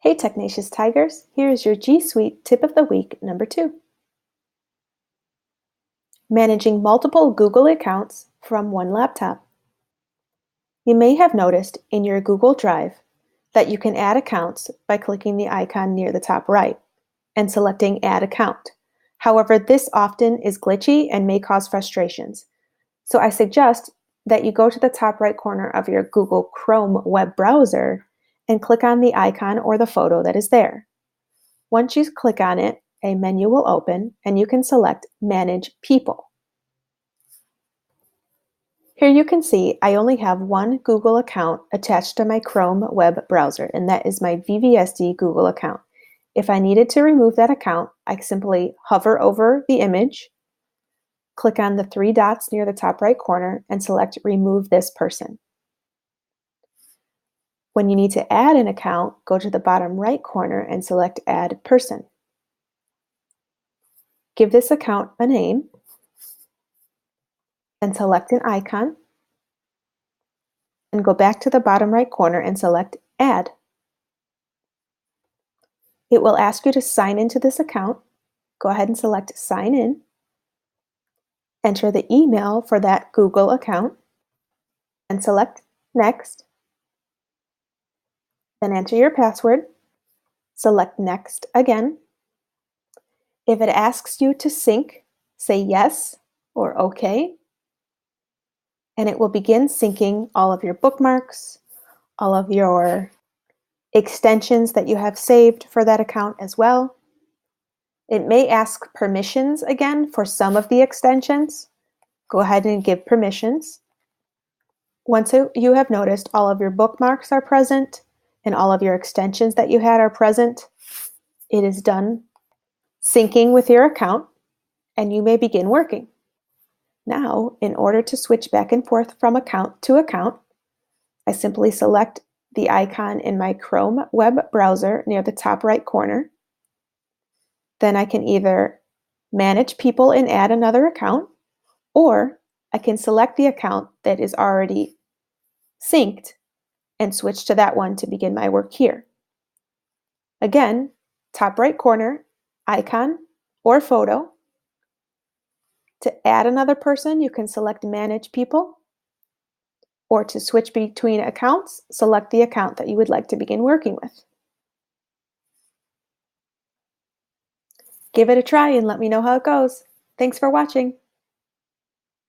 Hey Technatious Tigers, here is your G Suite Tip of the Week number 2. Managing multiple Google accounts from one laptop. You may have noticed in your Google Drive that you can add accounts by clicking the icon near the top right and selecting Add Account. However, this often is glitchy and may cause frustrations. So I suggest that you go to the top right corner of your Google Chrome web browser and click on the icon or the photo that is there. Once you click on it, a menu will open and you can select Manage People. Here you can see I only have one Google account attached to my Chrome web browser, and that is my VVSD Google account. If I needed to remove that account, I simply hover over the image, click on the 3 dots near the top right corner, and select Remove this person. When you need to add an account, go to the bottom right corner and select Add Person. Give this account a name and select an icon, and go back to the bottom right corner and select Add. It will ask you to sign into this account. Go ahead and select Sign In. Enter the email for that Google account and select Next. Then enter your password. Select Next again. If it asks you to sync, say Yes or OK, and it will begin syncing all of your bookmarks, all of your extensions that you have saved for that account as well. It may ask permissions again for some of the extensions. Go ahead and give permissions. Once you have noticed all of your bookmarks are present and all of your extensions that you had are present, it is done syncing with your account and you may begin working. Now, in order to switch back and forth from account to account, I simply select the icon in my Chrome web browser near the top right corner. Then I can either manage people and add another account, or I can select the account that is already synced and switch to that one to begin my work here. Again, top right corner, icon or photo. To add another person, you can select Manage People, or to switch between accounts, select the account that you would like to begin working with. Give it a try and let me know how it goes. Thanks for watching.